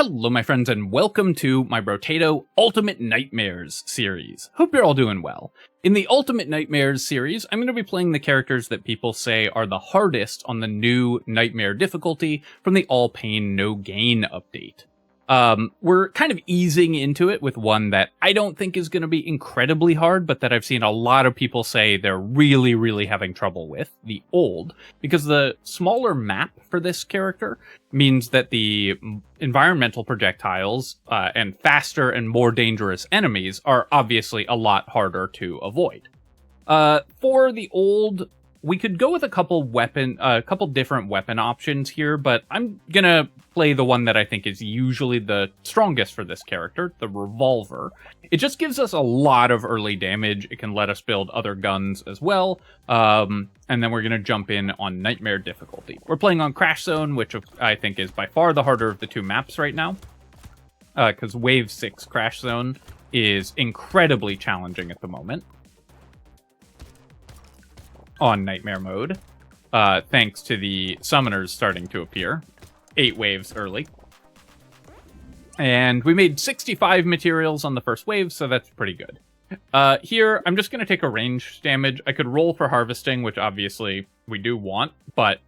Hello, my friends, and welcome to my Brotato Ultimate Nightmares series. Hope you're all doing well. In the Ultimate Nightmares series, I'm going to be playing the characters that people say are the hardest on the new Nightmare difficulty from the All Pain No Gain update. We're kind of easing into it with one that I don't think is going to be incredibly hard, but that I've seen a lot of people say they're really having trouble with, the Old, because the smaller map for this character means that the environmental projectiles and faster and more dangerous enemies are obviously a lot harder to avoid. For the Old, we could go with a couple different weapon options here, but I'm gonna play the one that I think is usually the strongest for this character, the revolver. It just gives us a lot of early damage. It can let us build other guns as well. And then we're gonna jump in on Nightmare difficulty. We're playing on Crash Zone, which I think is by far the harder of the two maps right now. Because Wave 6 Crash Zone is incredibly challenging at the moment on Nightmare mode, thanks to the summoners starting to appear 8 waves early. And we made 65 materials on the first wave, so that's pretty good. Here, I'm just going to take a ranged damage. I could roll for harvesting, which obviously we do want, but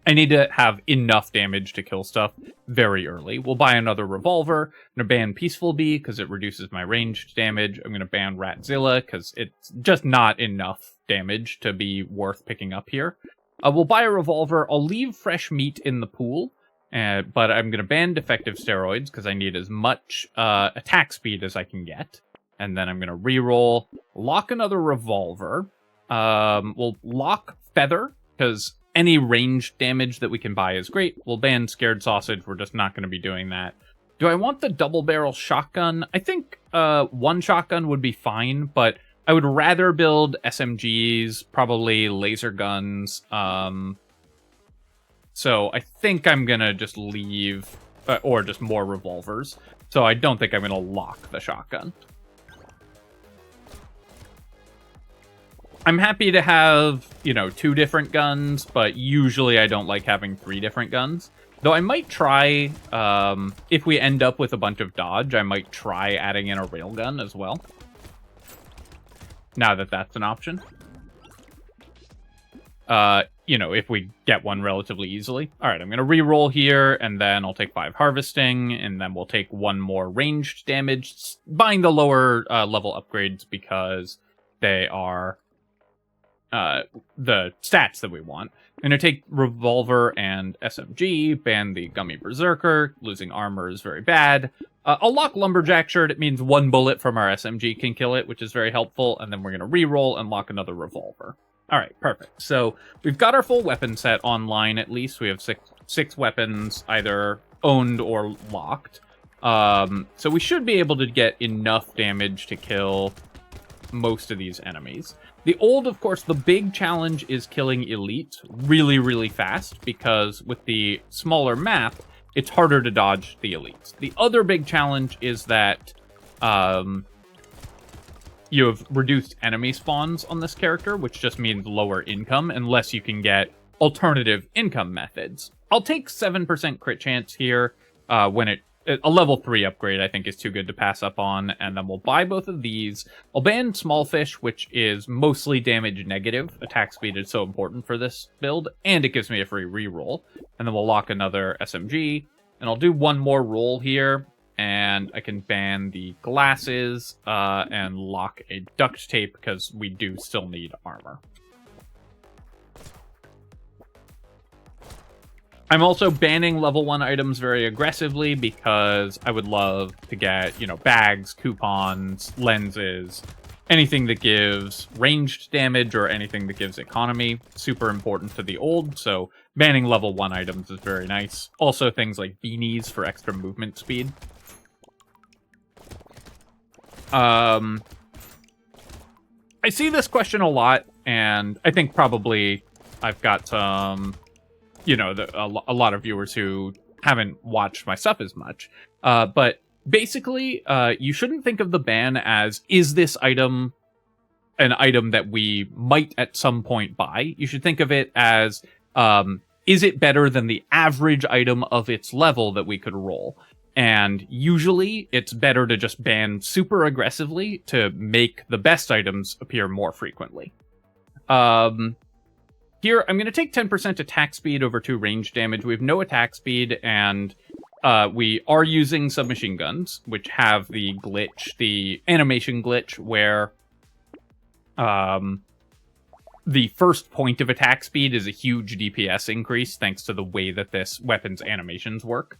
I need to have enough damage to kill stuff very early. We'll buy another revolver. I'm going to ban Peaceful Bee because it reduces my ranged damage. I'm going to ban Ratzilla because it's just not enough damage to be worth picking up here. We'll buy a revolver. I'll leave fresh meat in the pool, but I'm going to ban defective steroids because I need as much attack speed as I can get. And then I'm going to reroll, lock another revolver. We'll lock Feather because any ranged damage that we can buy is great. We'll ban Scared Sausage. We're just not going to be doing that. Do I want the double barrel shotgun? I think one shotgun would be fine, but I would rather build SMGs, probably laser guns. So I think I'm going to just leave, or just more revolvers. So I don't think I'm going to lock the shotgun. I'm happy to have, 2 different guns, but usually I don't like having 3 different guns. Though I might try, if we end up with a bunch of dodge, I might try adding in a railgun as well. Now that that's an option. If we get one relatively easily. Alright, I'm going to reroll here, and then I'll take 5 harvesting, and then we'll take 1 more ranged damage. Buying the lower level upgrades because they are the stats that we want. I'm going to take Revolver and SMG, ban the Gummy Berserker. Losing armor is very bad. I'll lock Lumberjack Shirt. It means 1 bullet from our SMG can kill it, which is very helpful. And then we're going to reroll and lock another Revolver. All right, perfect. So we've got our full weapon set online, at least. We have six weapons, either owned or locked. So we should be able to get enough damage to kill most of these enemies. The Old, of course, the big challenge is killing elites really fast, because with the smaller map, it's harder to dodge the elites. The other big challenge is that you have reduced enemy spawns on this character, which just means lower income, unless you can get alternative income methods. I'll take 7% crit chance here when a level 3 upgrade, I think, is too good to pass up on, and then we'll buy both of these. I'll ban Small Fish, which is mostly damage negative. Attack speed is so important for this build, and it gives me a free reroll. And then we'll lock another SMG, and I'll do 1 more roll here, and I can ban the glasses and lock a duct tape, because we do still need armor. I'm also banning level 1 items very aggressively because I would love to get, bags, coupons, lenses, anything that gives ranged damage or anything that gives economy. Super important to the Old, so banning level 1 items is very nice. Also things like beanies for extra movement speed. I see this question a lot, and I think probably I've got some... a lot of viewers who haven't watched my stuff as much. But basically, you shouldn't think of the ban as, is this item an item that we might at some point buy? You should think of it as, is it better than the average item of its level that we could roll? And usually it's better to just ban super aggressively to make the best items appear more frequently. Here, I'm going to take 10% attack speed over 2 range damage. We have no attack speed, and we are using submachine guns, which have the glitch, the animation glitch, where the first point of attack speed is a huge DPS increase, thanks to the way that this weapon's animations work.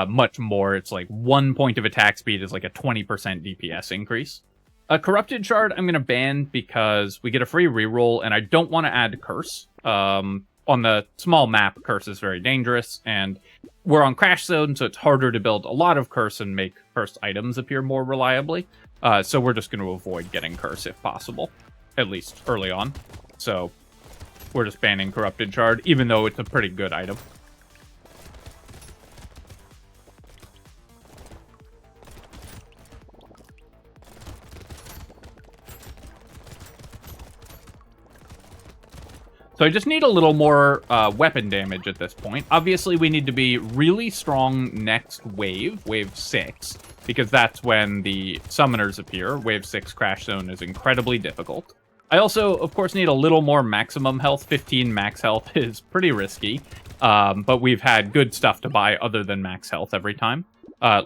Much more, it's like 1 point of attack speed is like a 20% DPS increase. A Corrupted Shard I'm going to ban because we get a free reroll, and I don't want to add Curse. On the small map, Curse is very dangerous, and we're on Crash Zone, so it's harder to build a lot of Curse and make cursed items appear more reliably. So we're just going to avoid getting Curse if possible, at least early on. So we're just banning Corrupted Shard, even though it's a pretty good item. So I just need a little more weapon damage at this point. Obviously, we need to be really strong next wave, wave 6, because that's when the summoners appear. Wave 6 Crash Zone is incredibly difficult. I also, of course, need a little more maximum health. 15 max health is pretty risky, but we've had good stuff to buy other than max health every time.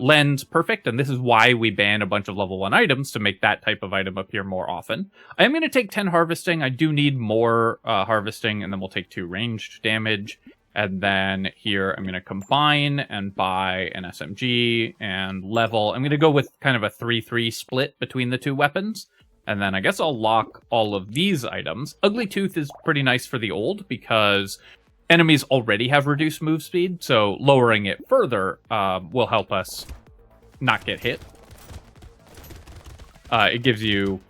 Lens, perfect, and this is why we ban a bunch of level 1 items, to make that type of item appear more often. I am going to take 10 harvesting. I do need more harvesting, and then we'll take 2 ranged damage. And then here I'm going to combine and buy an SMG and level. I'm going to go with kind of a 3-3 split between the 2 weapons. And then I guess I'll lock all of these items. Ugly Tooth is pretty nice for the old because enemies already have reduced move speed, so lowering it further will help us not get hit. It gives you...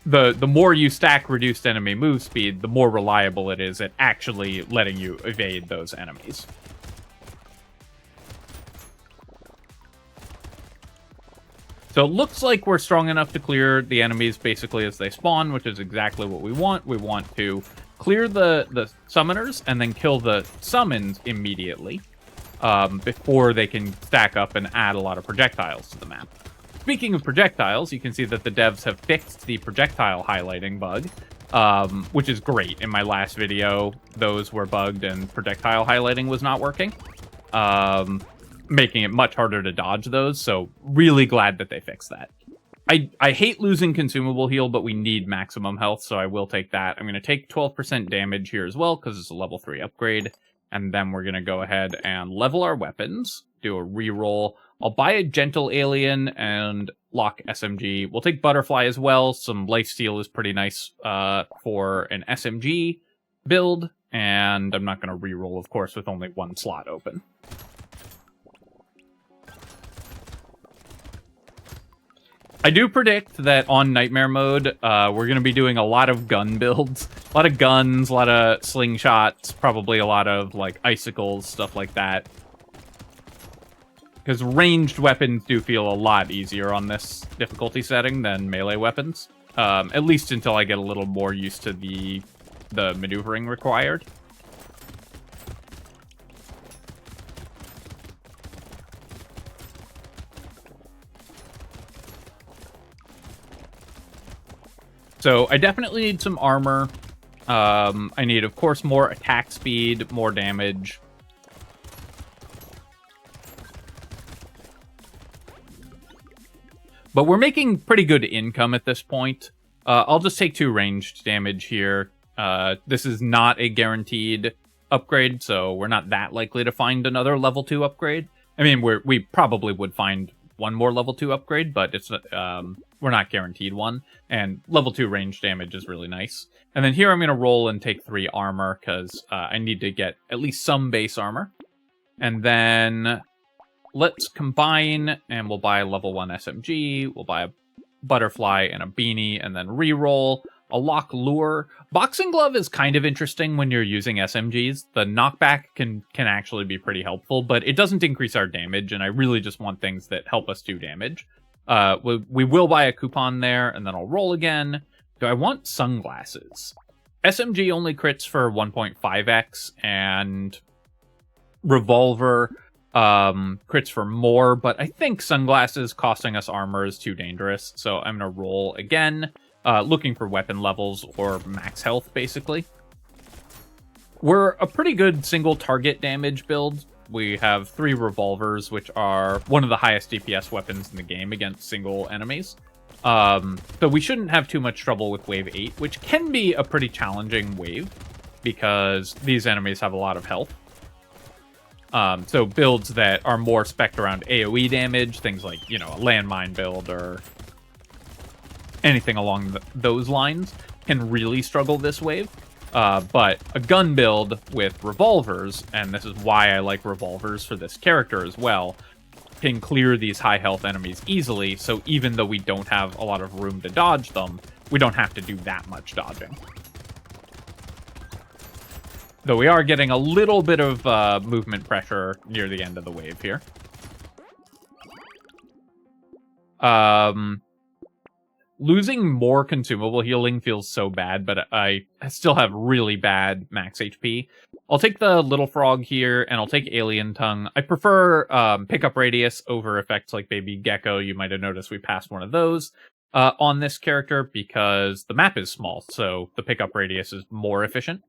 The more you stack reduced enemy move speed, the more reliable it is at actually letting you evade those enemies. So it looks like we're strong enough to clear the enemies basically as they spawn, which is exactly what we want. We want to clear the summoners and then kill the summons immediately before they can stack up and add a lot of projectiles to the map. Speaking of projectiles, you can see that the devs have fixed the projectile highlighting bug, which is great. In my last video, those were bugged and projectile highlighting was not working, making it much harder to dodge those, so really glad that they fixed that. I hate losing consumable heal, but we need maximum health, so I will take that. I'm going to take 12% damage here as well, because it's a level 3 upgrade. And then we're going to go ahead and level our weapons, do a reroll. I'll buy a Gentle Alien and lock SMG. We'll take Butterfly as well. Some Lifesteal is pretty nice for an SMG build. And I'm not going to reroll, of course, with only 1 slot open. I do predict that on Nightmare mode, we're going to be doing a lot of gun builds. A lot of guns, a lot of slingshots, probably a lot of, like, icicles, stuff like that. Because ranged weapons do feel a lot easier on this difficulty setting than melee weapons. At least until I get a little more used to the maneuvering required. So I definitely need some armor. I need, of course, more attack speed, more damage. But we're making pretty good income at this point. I'll just take 2 ranged damage here. This is not a guaranteed upgrade, so we're not that likely to find another level 2 upgrade. I mean, we probably would find one more level 2 upgrade, but it's we're not guaranteed one. And level 2 range damage is really nice. And then here I'm going to roll and take 3 armor, because I need to get at least some base armor. And then let's combine, and we'll buy a level 1 SMG, we'll buy a Butterfly and a Beanie, and then reroll. A lock Lure. Boxing Glove is kind of interesting when you're using SMGs. The knockback can actually be pretty helpful, but it doesn't increase our damage, and I really just want things that help us do damage. We will buy a coupon there, and then I'll roll again. Do I want sunglasses? SMG only crits for 1.5x, and Revolver crits for more, but I think Sunglasses costing us armor is too dangerous, so I'm going to roll again, looking for weapon levels or max health, basically. We're a pretty good single target damage build. We have 3 revolvers, which are one of the highest DPS weapons in the game against single enemies. So we shouldn't have too much trouble with wave 8, which can be a pretty challenging wave because these enemies have a lot of health. So builds that are more spec'd around AoE damage, things like, you know, a landmine build or anything along those lines can really struggle this wave. But a gun build with revolvers, and this is why I like revolvers for this character as well, can clear these high health enemies easily, so even though we don't have a lot of room to dodge them, we don't have to do that much dodging. Though we are getting a little bit of movement pressure near the end of the wave here. Losing more consumable healing feels so bad, but I still have really bad max HP. I'll take the Little Frog here, and I'll take Alien Tongue. I prefer pickup radius over effects like Baby Gecko. You might have noticed we passed one of those on this character because the map is small, so the pickup radius is more efficient.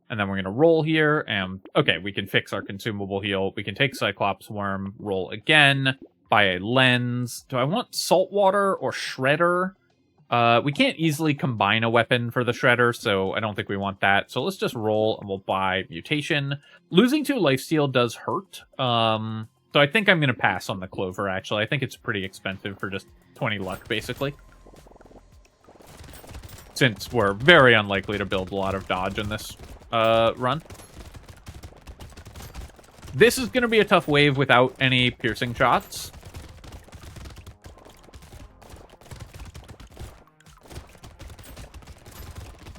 And then we're going to roll here, and okay, we can fix our consumable heal. We can take Cyclops Worm, roll again, buy a lens. Do I want Saltwater or Shredder? We can't easily combine a weapon for the Shredder, so I don't think we want that. So let's just roll, and we'll buy Mutation. Losing 2 lifesteal does hurt, so I think I'm going to pass on the Clover, actually. I think it's pretty expensive for just 20 luck, basically. Since we're very unlikely to build a lot of dodge in this run. This is going to be a tough wave without any piercing shots.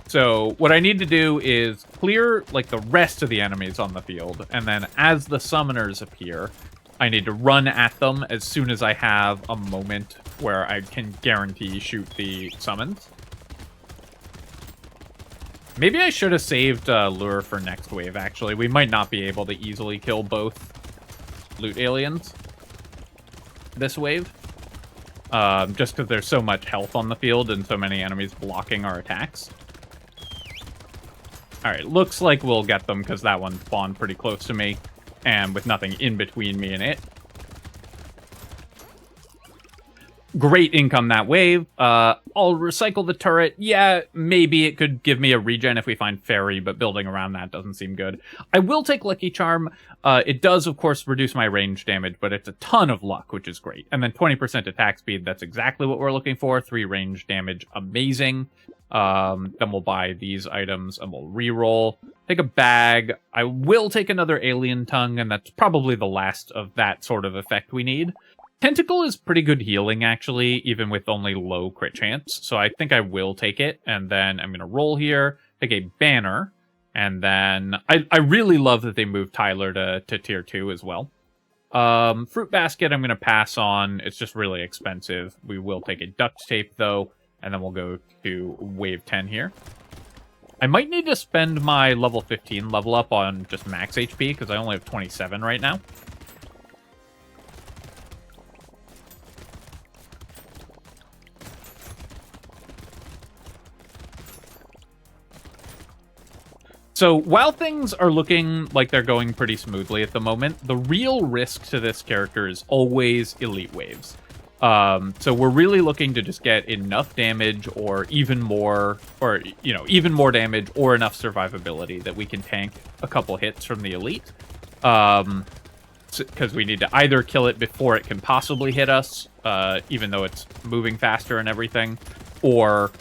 So what I need to do is clear like the rest of the enemies on the field, and then as the summoners appear, I need to run at them as soon as I have a moment where I can guarantee shoot the summons. Maybe I should have saved Lure for next wave, actually. We might not be able to easily kill both loot aliens this wave. Just because there's so much health on the field and so many enemies blocking our attacks. Alright, looks like we'll get them because that one spawned pretty close to me and with nothing in between me and it. Great income that wave. I'll recycle the turret. Yeah, maybe it could give me a regen if we find Fairy, but building around that doesn't seem good. I will take Lucky Charm. It does, of course, reduce my range damage, but it's a ton of luck, which is great. And then 20% attack speed, that's exactly what we're looking for. 3 range damage, amazing. Then we'll buy these items and we'll reroll. Take a bag. I will take another Alien Tongue, and that's probably the last of that sort of effect we need. Tentacle is pretty good healing, actually, even with only low crit chance. So I think I will take it, and then I'm going to roll here, take a banner, and then I really love that they moved Tyler to tier 2 as well. Fruit basket I'm going to pass on. It's just really expensive. We will take a duct tape, though, and then we'll go to wave 10 here. I might need to spend my level 15 level up on just max HP, because I only have 27 right now. So while things are looking like they're going pretty smoothly at the moment, the real risk to this character is always elite waves. So we're really looking to just get enough damage or even more, or, you know, even more damage or enough survivability that we can tank a couple hits from the elite. Because we need to either kill it before it can possibly hit us, even though it's moving faster and everything, or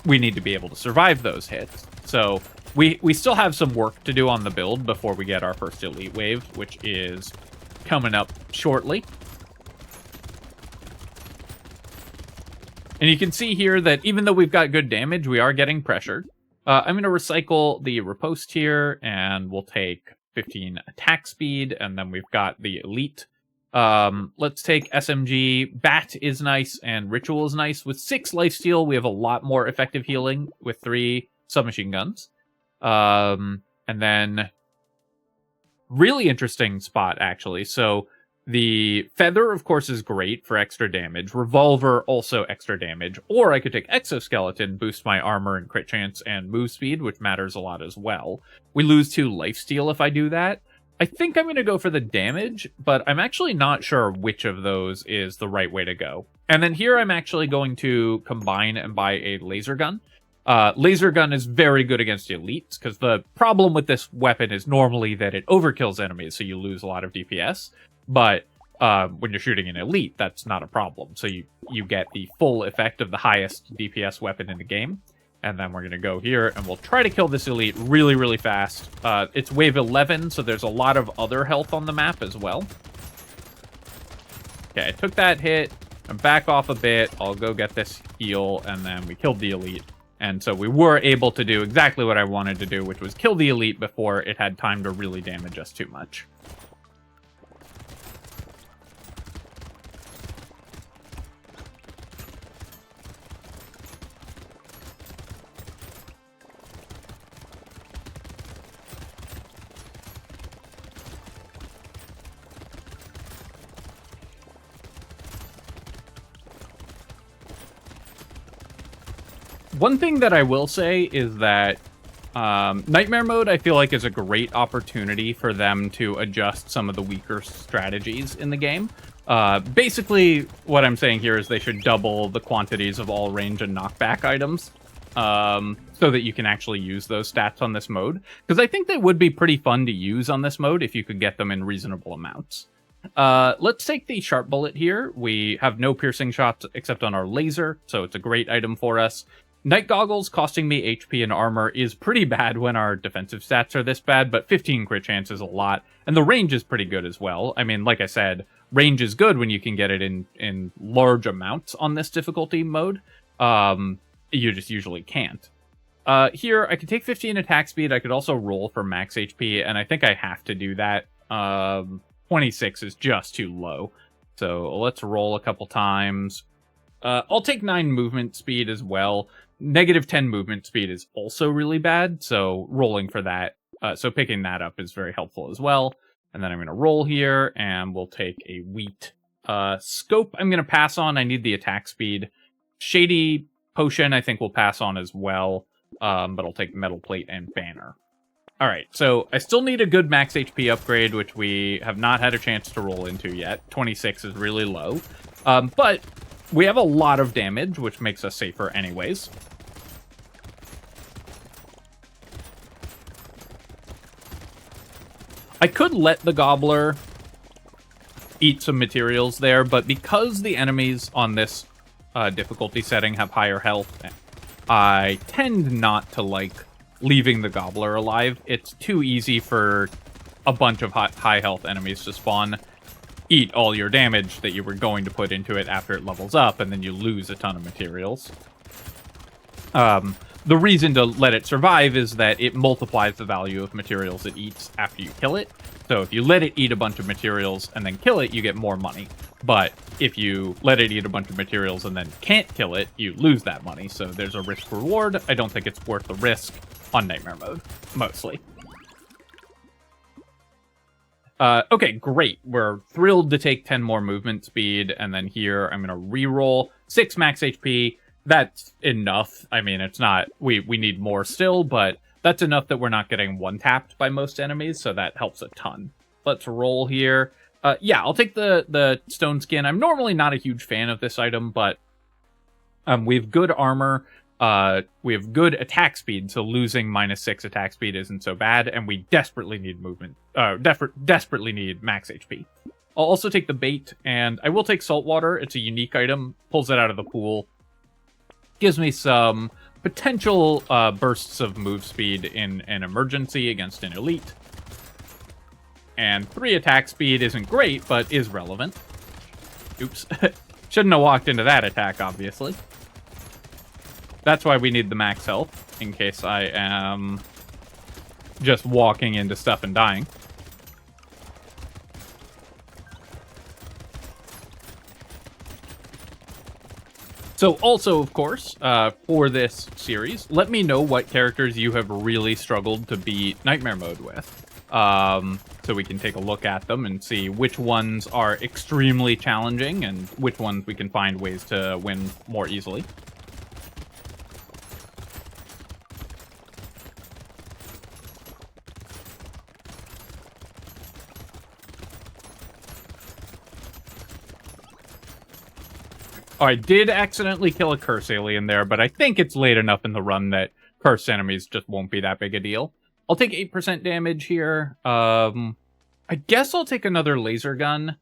we need to be able to survive those hits. So we still have some work to do on the build before we get our first elite wave, which is coming up shortly. And you can see here that even though we've got good damage, we are getting pressured. I'm going to recycle the riposte here, and we'll take 15 attack speed, and then we've got the elite. Let's take SMG. Bat is nice, and Ritual is nice. With 6 lifesteal, we have a lot more effective healing. With 3, submachine guns. And then really interesting spot, actually. So the feather, of course, is great for extra damage. Revolver, also extra damage. Or I could take exoskeleton, boost my armor and crit chance and move speed, which matters a lot as well. We lose 2 lifesteal if I do that. I think I'm going to go for the damage, but I'm actually not sure which of those is the right way to go. And then here I'm actually going to combine and buy a laser gun. Laser gun is very good against elites, because the problem with this weapon is normally that it overkills enemies, so you lose a lot of DPS. But when you're shooting an elite, that's not a problem. So you get the full effect of the highest DPS weapon in the game. And then we're going to go here, and we'll try to kill this elite really, really fast. It's wave 11, so there's a lot of other health on the map as well. Okay, I took that hit. I'm back off a bit. I'll go get this heal, and then we killed the elite. And so we were able to do exactly what I wanted to do, which was kill the elite before it had time to really damage us too much. One thing that I will say is that Nightmare Mode, I feel like, is a great opportunity for them to adjust some of the weaker strategies in the game. Basically, what I'm saying here is they should double the quantities of all range and knockback items so that you can actually use those stats on this mode. Because I think they would be pretty fun to use on this mode if you could get them in reasonable amounts. Let's take the Sharp Bullet here. We have no piercing shots except on our laser, so it's a great item for us. Night Goggles costing me HP and armor is pretty bad when our defensive stats are this bad, but 15 crit chance is a lot, and the range is pretty good as well. I mean, like I said, range is good when you can get it in large amounts on this difficulty mode. You just usually can't. Here, I could take 15 attack speed. I could also roll for max HP, and I think I have to do that. 26 is just too low. So let's roll a couple times. I'll take 9 movement speed as well. Negative 10 movement speed is also really bad, so rolling for that. So picking that up is very helpful as well. And then I'm going to roll here, and we'll take a wheat. Scope, I'm going to pass on. I need the attack speed. Shady Potion, I think we'll pass on as well. But I'll take Metal Plate and Banner. Alright, so I still need a good max HP upgrade, which we have not had a chance to roll into yet. 26 is really low. But we have a lot of damage, which makes us safer anyways. I could let the Gobbler eat some materials there, but because the enemies on this difficulty setting have higher health, I tend not to like leaving the Gobbler alive. It's too easy for a bunch of high health enemies to spawn, eat all your damage that you were going to put into it after it levels up, and then you lose a ton of materials. The reason to let it survive is that it multiplies the value of materials it eats after you kill it. So if you let it eat a bunch of materials and then kill it, you get more money. But if you let it eat a bunch of materials and then can't kill it, you lose that money. So there's a risk reward. I don't think it's worth the risk on Nightmare Mode, mostly. Okay, great. We're thrilled to take 10 more movement speed, and then here I'm going to reroll 6 max HP. That's enough. I mean, it's not... We need more still, but that's enough that we're not getting one-tapped by most enemies, so that helps a ton. Let's roll here. Yeah, I'll take the Stone Skin. I'm normally not a huge fan of this item, but we have good armor. We have good attack speed, so losing -6 attack speed isn't so bad, and we desperately need movement. Desperately need max HP. I'll also take the bait, and I will take Saltwater. It's a unique item. Pulls it out of the pool. Gives me some potential bursts of move speed in an emergency against an elite. And 3 attack speed isn't great, but is relevant. Oops. Shouldn't have walked into that attack, obviously. That's why we need the max health, in case I am just walking into stuff and dying. So also, of course, for this series, let me know what characters you have really struggled to beat Nightmare Mode with. So we can take a look at them and see which ones are extremely challenging and which ones we can find ways to win more easily. Oh, I did accidentally kill a curse alien there, but I think it's late enough in the run that cursed enemies just won't be that big a deal. I'll take 8% damage here. I guess I'll take another laser gun,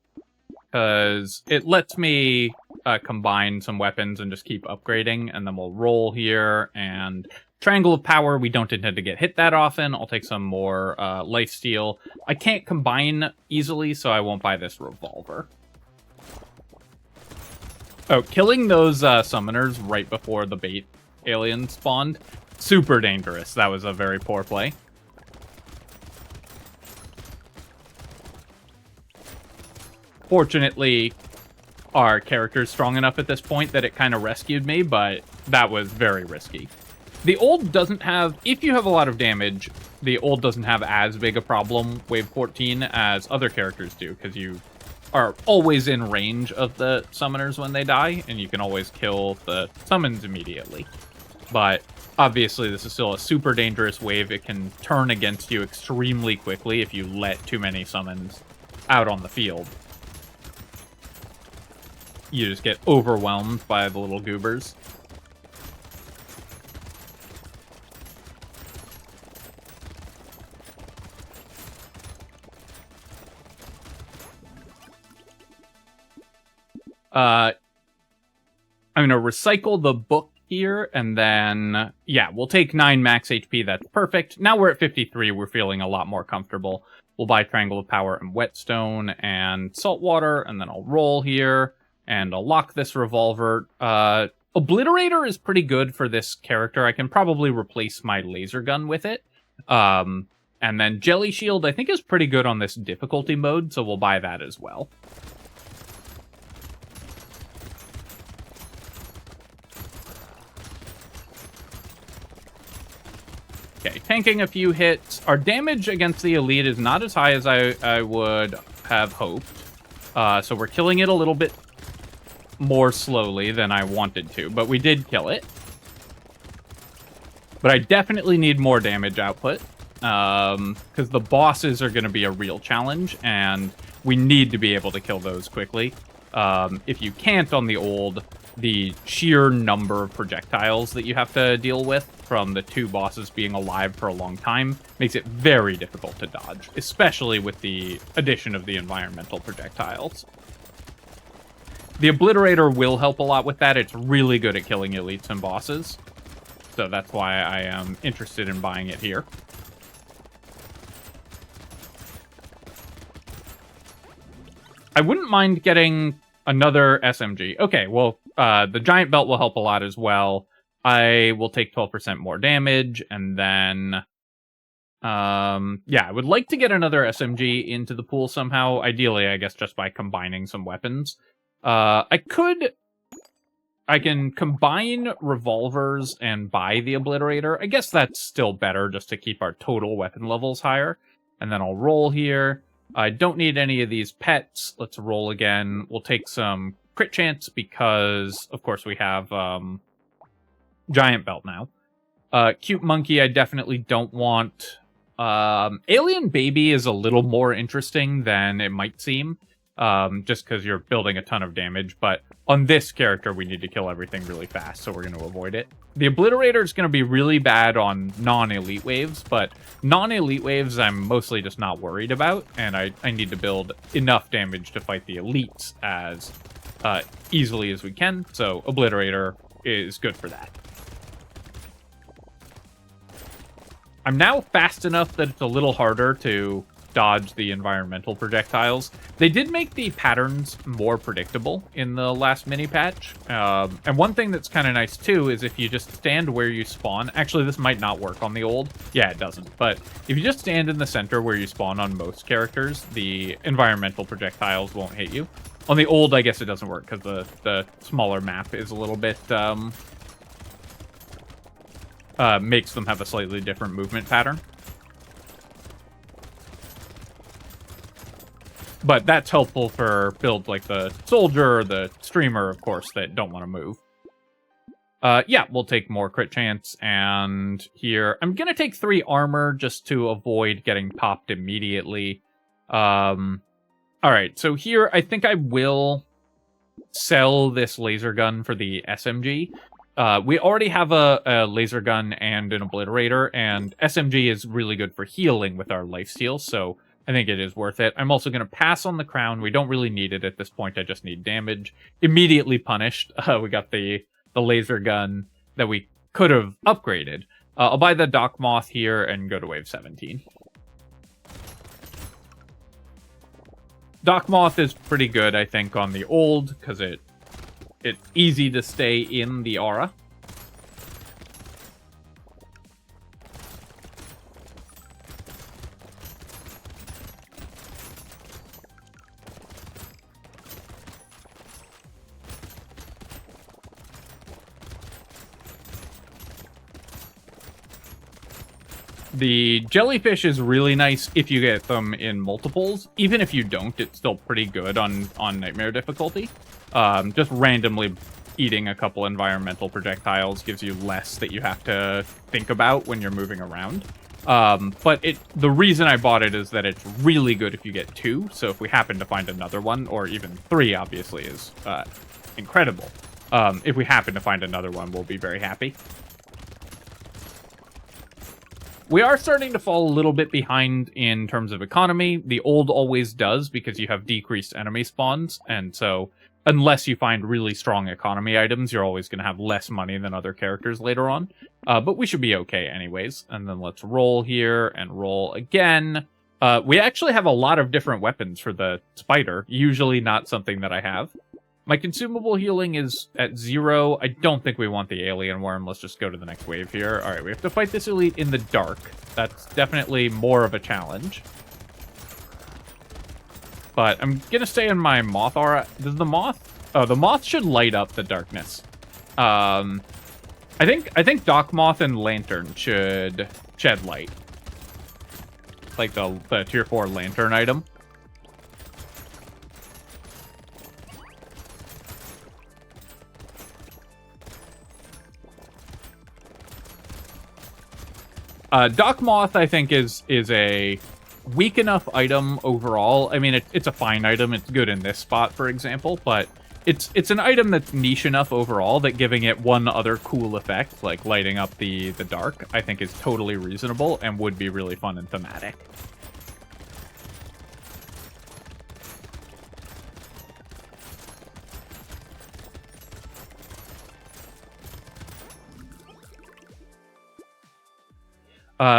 because it lets me combine some weapons and just keep upgrading, and then we'll roll here, and Triangle of Power, we don't intend to get hit that often. I'll take some more lifesteal. I can't combine easily, so I won't buy this revolver. Oh, killing those summoners right before the bait alien spawned, super dangerous. That was a very poor play. Fortunately, our character's strong enough at this point that it kind of rescued me, but that was very risky. The ult doesn't have, if you have a lot of damage, the ult doesn't have as big a problem, wave 14, as other characters do, because you are always in range of the summoners when they die, and you can always kill the summons immediately. But obviously this is still a super dangerous wave. It can turn against you extremely quickly if you let too many summons out on the field. You just get overwhelmed by the little goobers. I'm going to recycle the book here, and then, yeah, we'll take 9 max HP. That's perfect. Now we're at 53. We're feeling a lot more comfortable. We'll buy Triangle of Power and Whetstone and Saltwater, and then I'll roll here, and I'll lock this revolver. Obliterator is pretty good for this character. I can probably replace my laser gun with it. And then Jelly Shield, I think, is pretty good on this difficulty mode, so we'll buy that as well. Okay, tanking a few hits. Our damage against the elite is not as high as I would have hoped. So we're killing it a little bit more slowly than I wanted to, but we did kill it. But I definitely need more damage output, because the bosses are going to be a real challenge, and we need to be able to kill those quickly. If you can't on the old, the sheer number of projectiles that you have to deal with from the 2 bosses being alive for a long time makes it very difficult to dodge, especially with the addition of the environmental projectiles. The Obliterator will help a lot with that. It's really good at killing elites and bosses, so that's why I am interested in buying it here. I wouldn't mind getting another SMG. Okay, well, the Giant Belt will help a lot as well. I will take 12% more damage, and then... yeah, I would like to get another SMG into the pool somehow. Ideally, I guess, just by combining some weapons. I can combine revolvers and buy the Obliterator. I guess that's still better, just to keep our total weapon levels higher. And then I'll roll here. I don't need any of these pets. Let's roll again. We'll take some crit chance because, of course, we have Giant Belt now. Cute Monkey, I definitely don't want. Alien Baby is a little more interesting than it might seem, just because you're building a ton of damage. But on this character, we need to kill everything really fast, so we're going to avoid it. The Obliterator is going to be really bad on non-elite waves, but non-elite waves I'm mostly just not worried about, and I need to build enough damage to fight the elites as easily as we can, so Obliterator is good for that. I'm now fast enough that it's a little harder to dodge the environmental projectiles. They did make the patterns more predictable in the last mini-patch. And one thing that's kind of nice, too, is if you just stand where you spawn... Actually, this might not work on the old. Yeah, it doesn't. But if you just stand in the center where you spawn on most characters, the environmental projectiles won't hit you. On the old, I guess it doesn't work because the smaller map is a little bit, makes them have a slightly different movement pattern. But that's helpful for builds like the soldier or the streamer, of course, that don't want to move. Yeah, we'll take more crit chance, and here, I'm gonna take 3 armor just to avoid getting popped immediately. Alright, so here, I think I will sell this laser gun for the SMG. We already have a laser gun and an obliterator, and SMG is really good for healing with our lifesteal, so I think it is worth it. I'm also going to pass on the crown. We don't really need it at this point. I just need damage. Immediately punished. We got the laser gun that we could have upgraded. I'll buy the Dock Moth here and go to wave 17. Dock Moth is pretty good, I think, on the old, because it's easy to stay in the aura. The jellyfish is really nice if you get them in multiples. Even if you don't, it's still pretty good on Nightmare difficulty. Just randomly eating a couple environmental projectiles gives you less that you have to think about when you're moving around. But the reason I bought it is that it's really good if you get 2. So if we happen to find another one, or even 3, obviously, is incredible. If we happen to find another one, we'll be very happy. We are starting to fall a little bit behind in terms of economy. The old always does because you have decreased enemy spawns, and so unless you find really strong economy items, you're always going to have less money than other characters later on. But we should be okay anyways. And then let's roll here and roll again. We actually have a lot of different weapons for the spider, usually not something that I have. My consumable healing is at 0. I don't think we want the alien worm. Let's just go to the next wave here. All right, we have to fight this elite in the dark. That's definitely more of a challenge. But I'm going to stay in my moth aura. Does the moth... Oh, the moth should light up the darkness. I think Dock Moth and Lantern should shed light. Like the tier 4 Lantern item. Dock Moth, I think, is a weak enough item overall. I mean, it's a fine item. It's good in this spot, for example, but it's an item that's niche enough overall that giving it one other cool effect, like lighting up the dark, I think is totally reasonable and would be really fun and thematic.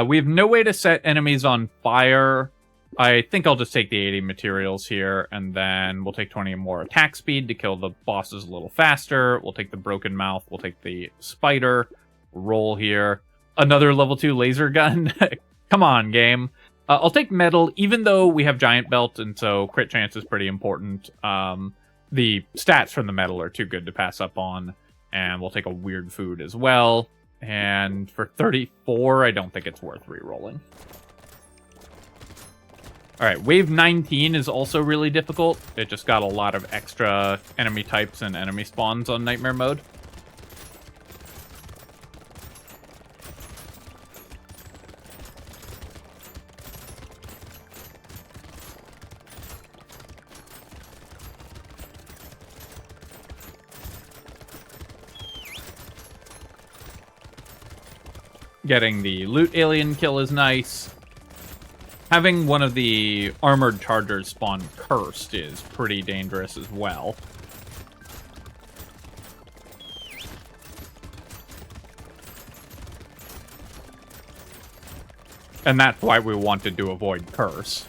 We have no way to set enemies on fire. I think I'll just take the 80 materials here, and then we'll take 20 more attack speed to kill the bosses a little faster. We'll take the broken mouth. We'll take the spider. Roll here. Another level 2 laser gun. Come on, game. I'll take metal, even though we have giant belt, and so crit chance is pretty important. The stats from the metal are too good to pass up on, and we'll take a weird food as well. And for 34, I don't think it's worth re-rolling. Alright, wave 19 is also really difficult. It just got a lot of extra enemy types and enemy spawns on Nightmare mode. Getting the loot alien kill is nice. Having one of the armored chargers spawn cursed is pretty dangerous as well. And that's why we wanted to avoid curse.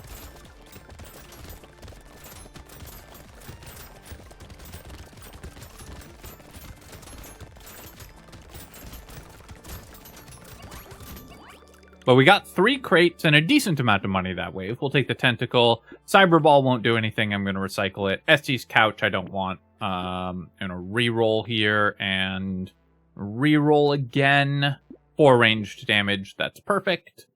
But we got 3 crates and a decent amount of money that wave. We'll take the tentacle. Cyberball won't do anything. I'm going to recycle it. Estes couch I don't want. I'm going to reroll here and reroll again. 4 ranged damage. That's perfect.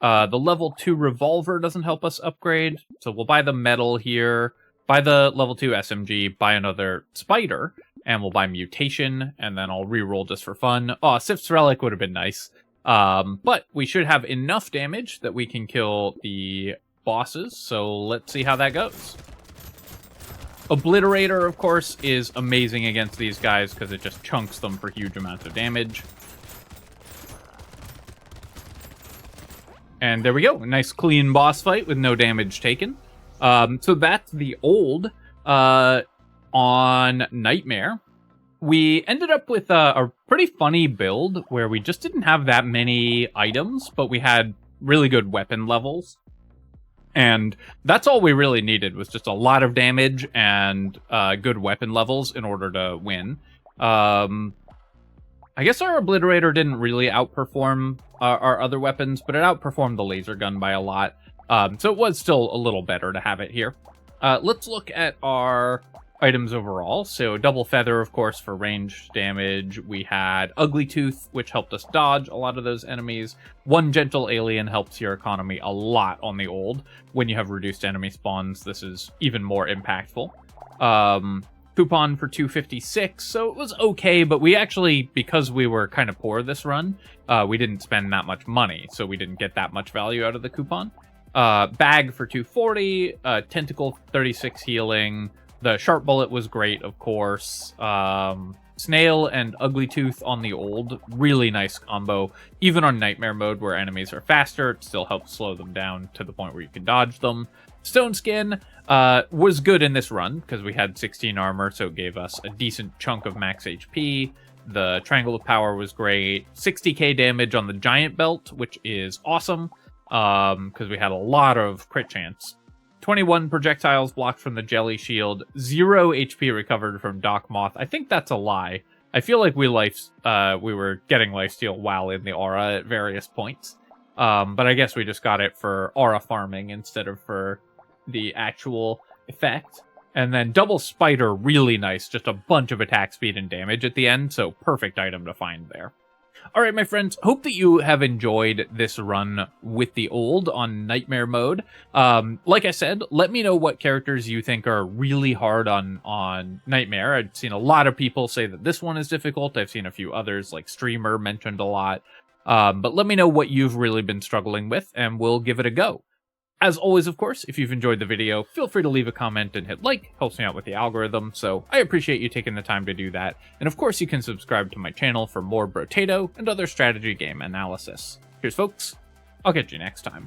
The level 2 revolver doesn't help us upgrade. So we'll buy the metal here. Buy the level 2 SMG. Buy another spider. And we'll buy mutation. And then I'll reroll just for fun. Oh, Sif's relic would have been nice. But we should have enough damage that we can kill the bosses, so let's see how that goes. Obliterator, of course, is amazing against these guys because it just chunks them for huge amounts of damage. And there we go, a nice clean boss fight with no damage taken. So that's the old on Nightmare. We ended up with a pretty funny build where we just didn't have that many items, but we had really good weapon levels. And that's all we really needed, was just a lot of damage and good weapon levels in order to win. I guess our Obliterator didn't really outperform our other weapons, but it outperformed the laser gun by a lot. So it was still a little better to have it here. Let's look at our items overall. So double feather, of course, for range damage. We had ugly tooth, which helped us dodge a lot of those enemies. 1 gentle alien helps your economy a lot on the old. When you have reduced enemy spawns, this is even more impactful. Coupon for 256, so it was okay, but we actually, because we were kind of poor this run, we didn't spend that much money, so we didn't get that much value out of the coupon. Bag for 240, tentacle 36 healing. The sharp bullet was great, of course. Snail and ugly tooth on the old, really nice combo. Even on nightmare mode where enemies are faster, it still helps slow them down to the point where you can dodge them. Stone skin was good in this run because we had 16 armor, so it gave us a decent chunk of max HP. The triangle of power was great. 60k damage on the giant belt, which is awesome because we had a lot of crit chance. 21 projectiles blocked from the jelly shield, 0 HP recovered from Doc Moth. I think that's a lie. I feel like we were getting lifesteal while in the aura at various points. But I guess we just got it for aura farming instead of for the actual effect. And then double spider, really nice. Just a bunch of attack speed and damage at the end, so perfect item to find there. Alright, my friends, hope that you have enjoyed this run with the old on Nightmare mode. Like I said, let me know what characters you think are really hard on Nightmare. I've seen a lot of people say that this one is difficult. I've seen a few others, like Streamer mentioned a lot. But let me know what you've really been struggling with, and we'll give it a go. As always, of course, if you've enjoyed the video, feel free to leave a comment and hit like. Helps me out with the algorithm, so I appreciate you taking the time to do that. And of course, you can subscribe to my channel for more Brotato and other strategy game analysis. Cheers, folks. I'll catch you next time.